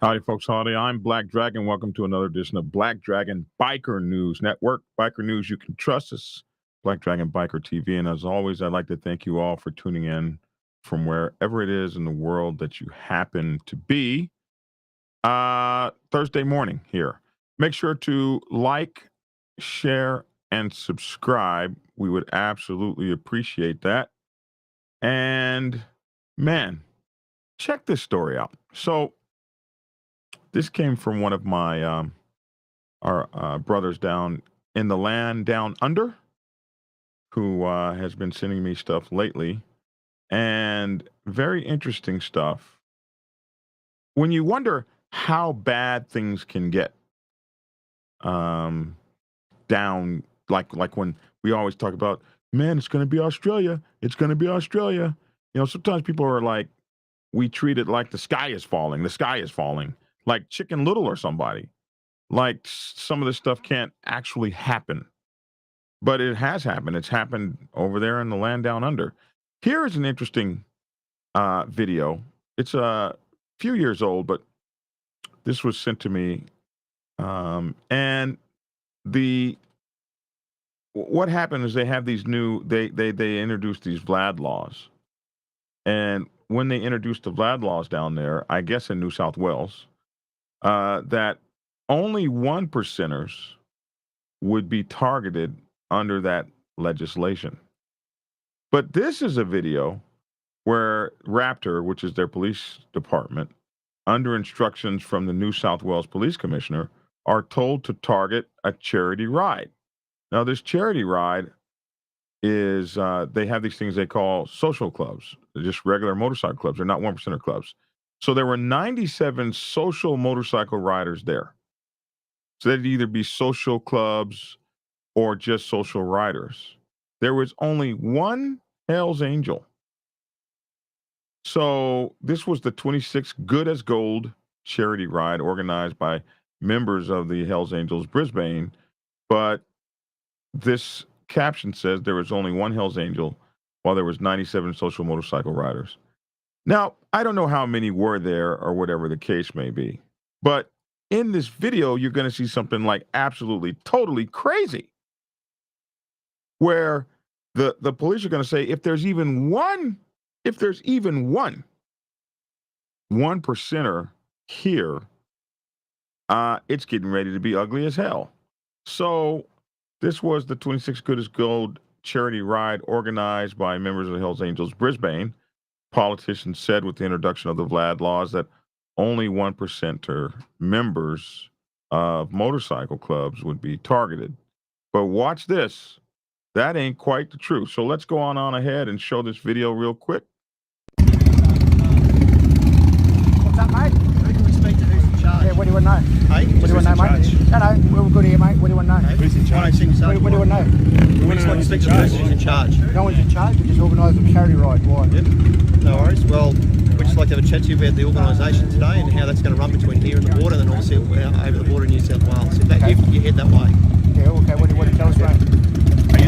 Howdy, folks. Howdy. I'm Black Dragon. Welcome to another edition of Black Dragon Biker News Network. Biker News you can trust us. Black Dragon Biker TV. And as always, I'd like to thank you all for tuning in from wherever it is in the world that you happen to be. Thursday morning here. Make sure to like, share, and subscribe. We would absolutely appreciate that. And man, check this story out. So this came from one of my our brothers down in the land down under, who has been sending me stuff lately, and very interesting stuff. When you wonder how bad things can get, down like when we always talk about, man, it's going to be Australia. It's going to be Australia. You know, sometimes people are like, we treat it like the sky is falling. The sky is falling. Like Chicken Little or somebody. Like some of this stuff can't actually happen. But it has happened. It's happened over there in the land down under. Here is an interesting video. It's a few years old, but this was sent to me. And what happened is they have these new, they introduced these VLAD laws. And when they introduced the VLAD laws down there, I guess in New South Wales, that only 1%ers would be targeted under that legislation. But this is a video where RAPTOR, which is their police department, under instructions from the New South Wales Police Commissioner, are told to target a charity ride. Now, this charity ride is, they have these things they call social clubs. They're just regular motorcycle clubs. They're not 1%er clubs. So there were 97 social motorcycle riders there. So they'd either be social clubs or just social riders. There was only one Hells Angel. So this was the 26th Good as Gold charity ride organized by members of the Hells Angels Brisbane. But this caption says there was only one Hells Angel while there was 97 social motorcycle riders. Now, I don't know how many were there or whatever the case may be, but in this video, you're going to see something like absolutely, totally crazy, where the police are going to say, if there's even one 1%er here, it's getting ready to be ugly as hell. So this was the 26th Good as Gold charity ride organized by members of the Hells Angels Brisbane. Politicians said with the introduction of the VLAD laws that only 1%er members of motorcycle clubs would be targeted. But watch this. That ain't quite the truth. So let's go on ahead and show this video real quick. What's up, mate? Who can we speak to? Who's in charge? Yeah, what do you want to know? Hey, What do you want to know, mate? No, we're good here, mate. What do you want to know? Who's in charge? What do you want to know? We just want to speak to the person who's in charge. No one's in charge. We just organise a charity ride. Why? Yep. No worries. Well, we'd just like to have a chat to you about the organisation today and how that's going to run between here and the border, and then obviously over the border in New South Wales. If you head that way. Yeah, okay. What do you tell us, mate?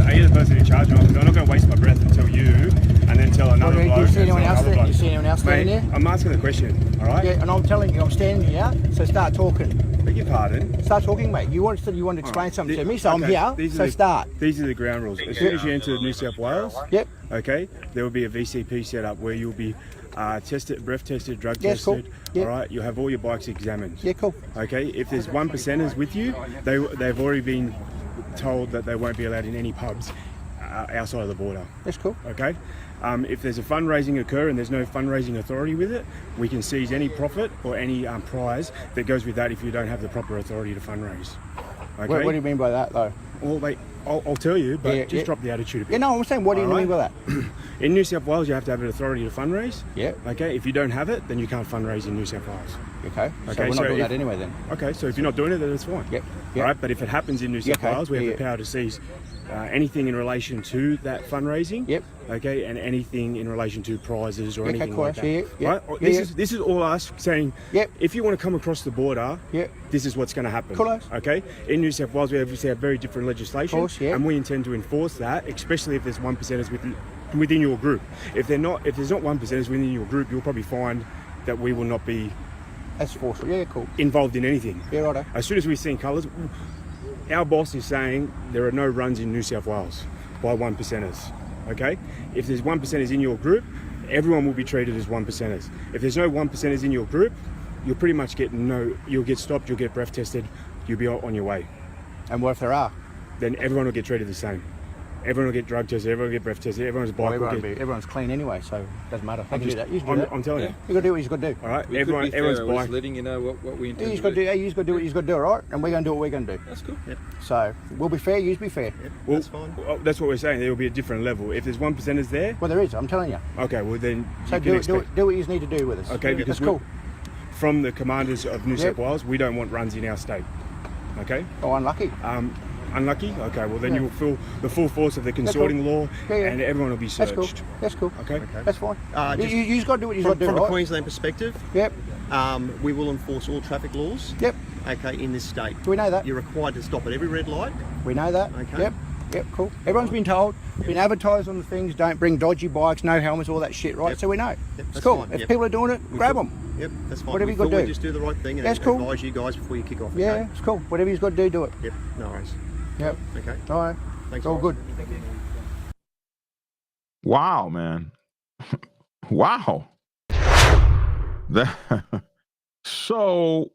Are you the person in charge? I'm not going to waste my breath and tell you, and then tell another bloke. You see anyone else there? You see anyone else Mate, there? I'm asking the question, all right? Yeah, and I'm telling you, I'm standing here, so start talking. Beg your pardon. Start talking, mate. You want to explain something to me, so Okay, I'm here, so start. These are the ground rules. As soon as you enter New South Wales, Yep. okay, there will be a VCP set up where you'll be tested, breath tested, drug Yes, cool. tested. Yep. All right, you'll have all your bikes examined. Yeah, cool. Okay, if there's 1%ers with you, they've already been told that they won't be allowed in any pubs outside of the border. That's cool. Okay. If there's a fundraising occur and there's no fundraising authority with it, we can seize any profit or any prize that goes with that if you don't have the proper authority to fundraise. Okay. What do you mean by that, though? Well, I'll tell you, but Yeah, just yeah. drop the attitude a bit. Yeah, no, I'm saying, what do you mean by that? In New South Wales, you have to have an authority to fundraise. Yeah. Okay. If you don't have it, then you can't fundraise in New South Wales. Okay. So Okay, we're not so doing if- that anyway, then. Okay. So if you're not doing it, then it's fine. Yep. All right. But if it happens in New South okay, Wales, we have yeah, the power to seize anything in relation to that fundraising. Yep. Okay, and anything in relation to prizes or Okay, anything cool. like that. Yeah. Right? This is all us saying. Yep. If you want to come across the border, Yep. this is what's going to happen. Cool. Okay. In New South Wales, we obviously have very different legislation, Of course, yeah. and we intend to enforce that, especially if there's 1%ers within your group. If there's not 1%ers within your group, you'll probably find that we will not be That's forceful. Yeah, cool. involved in anything. Yeah, righto. As soon as we see colours, our boss is saying there are no runs in New South Wales by 1%ers. Okay? If there's 1%ers in your group, everyone will be treated as 1%ers. If there's no 1%ers in your group, you'll pretty much you'll get stopped, you'll get breath tested, you'll be on your way. And what if there are? Then everyone will get treated the same. Everyone will get drug tested, everyone will get breath tested, everyone's bike will get... Everyone's clean anyway, so it doesn't matter. They can do that. You can do that. I'm telling you. You got to do what you got to do. All right? Everyone's bike... letting you know what we intend You to got to do. do. You got to do what you got to do, all right? And we're going to do what we're going to do. That's cool. Yep. So we'll be fair. You be fair. Yep. Well, That's fine. well, that's what we're saying. There will be a different level. If there's 1%ers there, Well, there is. I'm telling you. okay, well then So you do can it, do, expect... it, do what you need to do with us. Okay, because that's cool. from the commanders of New Yep. South Wales, we don't want runs in our state. Okay? Oh, unlucky. Unlucky? Okay, well then Yeah. you will feel the full force of the consorting law Yeah, yeah. and everyone will be That's searched. cool. That's cool. Okay? That's fine. Just you just got to do what you got to do, From a right? Queensland perspective, Yep. we will enforce all traffic laws. Yep. Okay, in this state. We know that. You're required to stop at every red light. We know that. Okay. Yep. Yep. Cool. Everyone's been told. Been advertised on the things. Don't bring dodgy bikes. No helmets. All that shit. Right. Yep. So we know. Yep, It's that's cool. fine. If Yep. people are doing it, grab them. Yep, that's fine. Whatever we you gotta thought we'd do. just do the right thing and That's cool. advise you guys before you kick off. Yeah. Okay? It's cool. Whatever you've got to do, do it. Yep, no worries. Yep. Okay. All right. Thanks. It's all Warren. good. Wow, man. Wow. That, so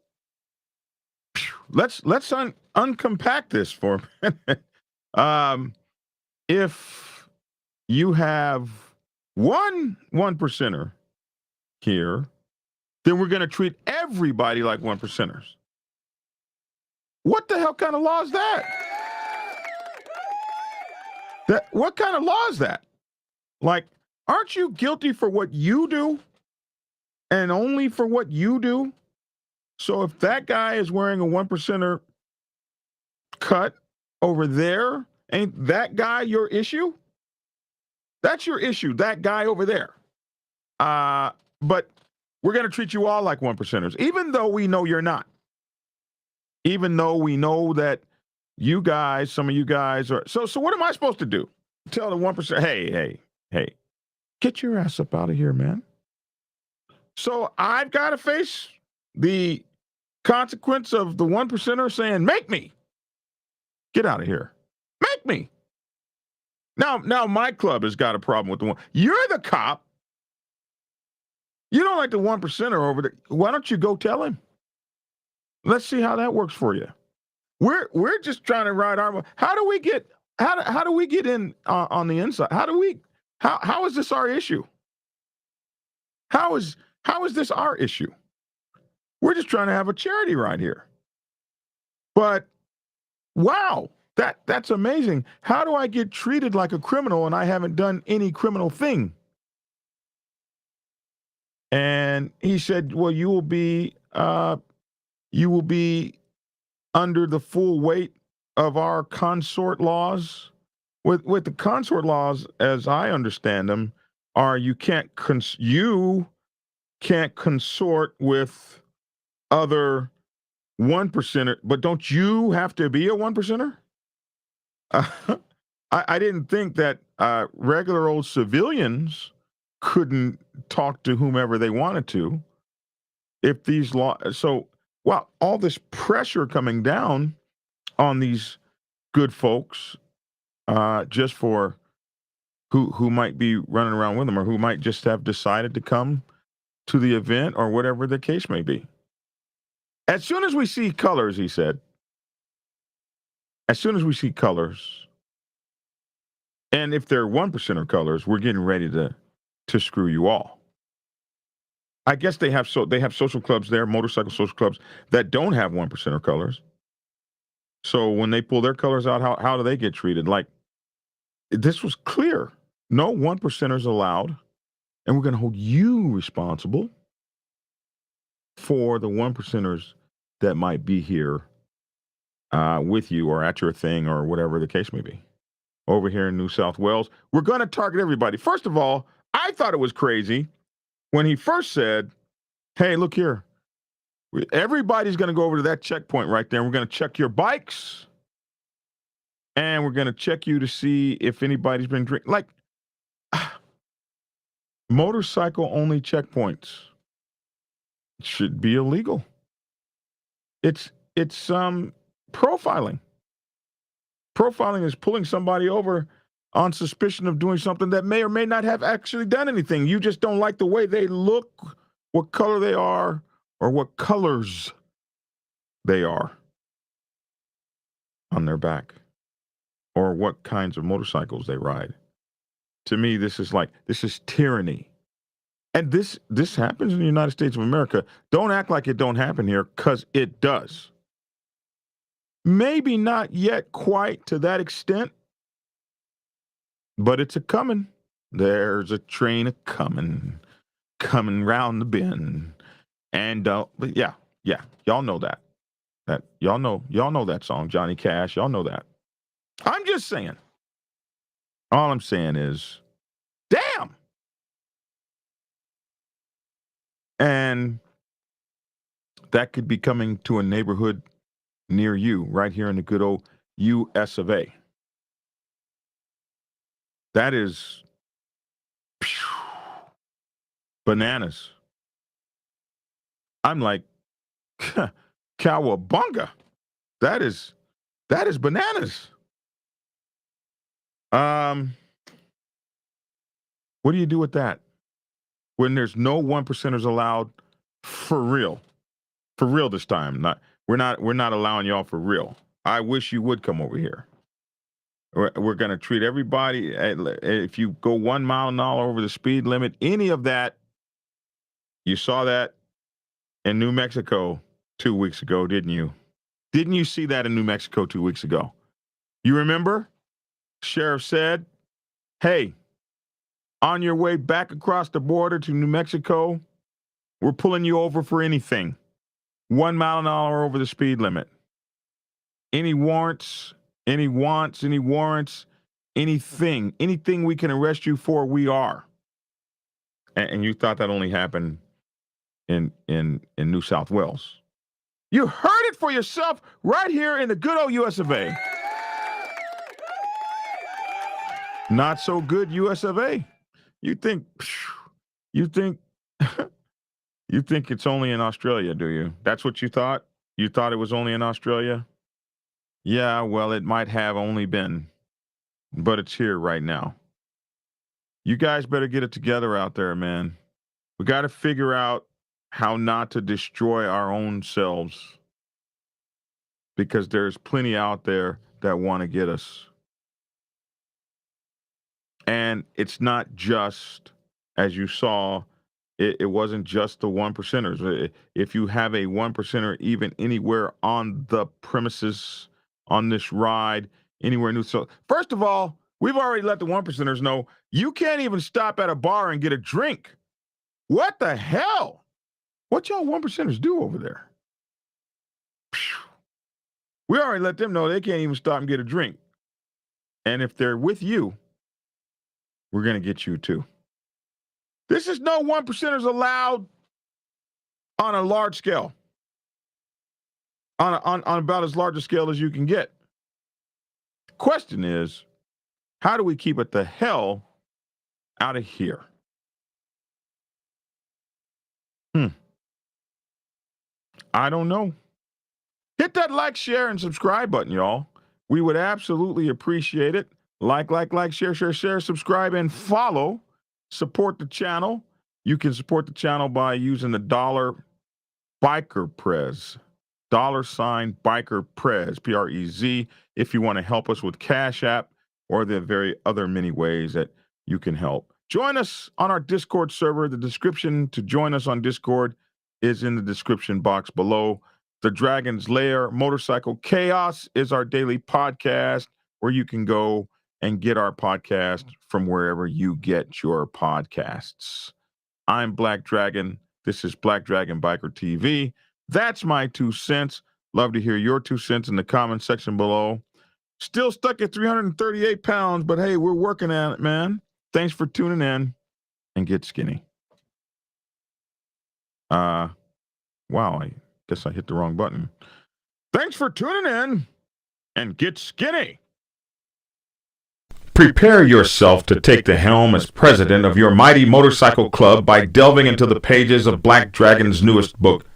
let's uncompact this for a minute. If you have one percenter here, then we're going to treat everybody like 1%ers. What the hell kind of law is that? What kind of law is that? Like, aren't you guilty for what you do and only for what you do? So if that guy is wearing a 1%er cut over there, ain't that guy your issue? That's your issue, that guy over there. But we're going to treat you all like 1%ers, even though we know you're not. Even though we know that you guys, some of you guys are. So what am I supposed to do? Tell the 1%, hey, get your ass up out of here, man. So I've got to face the consequence of the 1%er saying, make me. Get out of here. Make me. Now my club has got a problem with the one. You're the cop. You don't like the 1%er over there. Why don't you go tell him? Let's see how that works for you. We're just trying to ride our. How do we get in on the inside? How is this our issue? How is this our issue? We're just trying to have a charity ride here. But wow, that's amazing. How do I get treated like a criminal and I haven't done any criminal thing? And he said, well, you will be under the full weight of our consort laws. With the consort laws, as I understand them, are you can't consort with other 1%er, but don't you have to be a 1%er? I didn't think that regular old civilians couldn't talk to whomever they wanted to. If these laws, so wow, all this pressure coming down on these good folks, just for who might be running around with them or who might just have decided to come to the event or whatever the case may be. As soon as we see colors, he said, as soon as we see colors, and if they're 1%er colors, we're getting ready to screw you all. I guess they have social clubs there, motorcycle social clubs that don't have 1%er colors. So when they pull their colors out, how do they get treated? Like, this was clear. No 1%ers allowed, and we're going to hold you responsible for the 1%ers that might be here with you or at your thing or whatever the case may be. Over here in New South Wales, we're going to target everybody. First of all, I thought it was crazy when he first said, hey, look here. Everybody's going to go over to that checkpoint right there. And we're going to check your bikes. And we're going to check you to see if anybody's been drinking. Like, motorcycle only checkpoints. should be illegal. It's profiling. Profiling is pulling somebody over on suspicion of doing something that may or may not have actually done anything. You just don't like the way they look, what color they are, or what colors they are on their back, or what kinds of motorcycles they ride. To me, this is tyranny. And this happens in the United States of America. Don't act like it don't happen here, because it does. Maybe not yet quite to that extent, but it's a coming. There's a train a coming round the bend. And but yeah, y'all know that. Y'all know that song, Johnny Cash. Y'all know that. I'm just saying. All I'm saying is, damn. And that could be coming to a neighborhood near you, right here in the good old US of A. That is bananas. I'm like, cowabunga. That is bananas. What do you do with that? When there's no 1%ers allowed for real this time. We're not allowing y'all for real. I wish you would come over here. We're going to treat everybody. If you go 1 mile an hour over the speed limit, any of that, you saw that in New Mexico 2 weeks ago, didn't you? Didn't you see that in New Mexico 2 weeks ago? You remember? Sheriff said, hey, on your way back across the border to New Mexico, we're pulling you over for anything. 1 mile an hour over the speed limit. Any warrants, any wants, any warrants, anything we can arrest you for, we are. And you thought that only happened in New South Wales. You heard it for yourself right here in the good old US of A. Not so good US of A. You think it's only in Australia, do you? That's what you thought? You thought it was only in Australia? Yeah, well, it might have only been, but it's here right now. You guys better get it together out there, man. We got to figure out how not to destroy our own selves, because there's plenty out there that want to get us. And it's not just, as you saw, it wasn't just the 1%ers. If you have a 1%er even anywhere on the premises, on this ride, anywhere new. So first of all, we've already let the 1%ers know you can't even stop at a bar and get a drink. What the hell? What y'all 1%ers do over there? We already let them know they can't even stop and get a drink. And if they're with you, we're going to get you too. This is no 1%ers allowed on a large scale. On about as large a scale as you can get. Question is, how do we keep it the hell out of here? I don't know. Hit that like, share, and subscribe button, y'all. We would absolutely appreciate it. Like, share, subscribe, and follow. Support the channel. You can support the channel by using the $Biker Prez. $ Biker Prez, Prez, if you want to help us with Cash App or the very other many ways that you can help. Join us on our Discord server. The description to join us on Discord is in the description box below. The Dragon's Lair Motorcycle Chaos is our daily podcast where you can go and get our podcast from wherever you get your podcasts. I'm Black Dragon. This is Black Dragon Biker TV. That's my 2 cents. Love to hear your 2 cents in the comment section below. Still stuck at 338 pounds, but hey, we're working at it, man. Thanks for tuning in, and get skinny. Wow, I guess I hit the wrong button. Thanks for tuning in, and get skinny. Prepare yourself to take the helm as president of your mighty motorcycle club by delving into the pages of Black Dragon's newest book,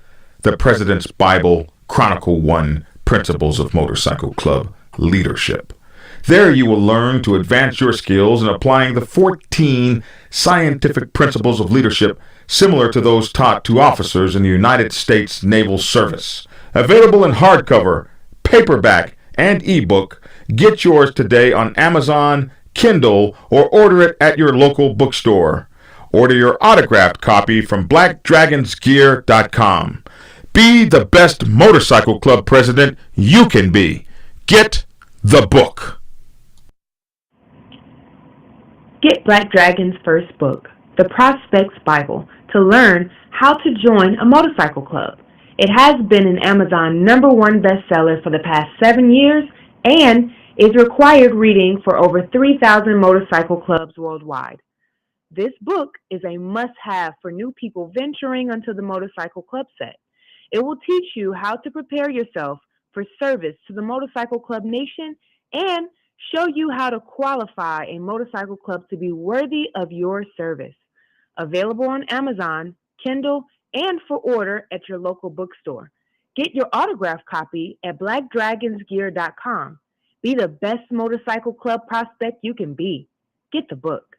The President's Bible, Chronicle 1, Principles of Motorcycle Club Leadership. There you will learn to advance your skills in applying the 14 scientific principles of leadership similar to those taught to officers in the United States Naval Service. Available in hardcover, paperback, and ebook. Get yours today on Amazon, Kindle, or order it at your local bookstore. Order your autographed copy from blackdragonsgear.com. Be the best motorcycle club president you can be. Get the book. Get Black Dragon's first book, The Prospect's Bible, to learn how to join a motorcycle club. It has been an Amazon #1 bestseller for the past 7 years and is required reading for over 3,000 motorcycle clubs worldwide. This book is a must-have for new people venturing onto the motorcycle club set. It will teach you how to prepare yourself for service to the motorcycle club nation and show you how to qualify a motorcycle club to be worthy of your service. Available on Amazon, Kindle, and for order at your local bookstore. Get your autographed copy at blackdragonsgear.com. Be the best motorcycle club prospect you can be. Get the book.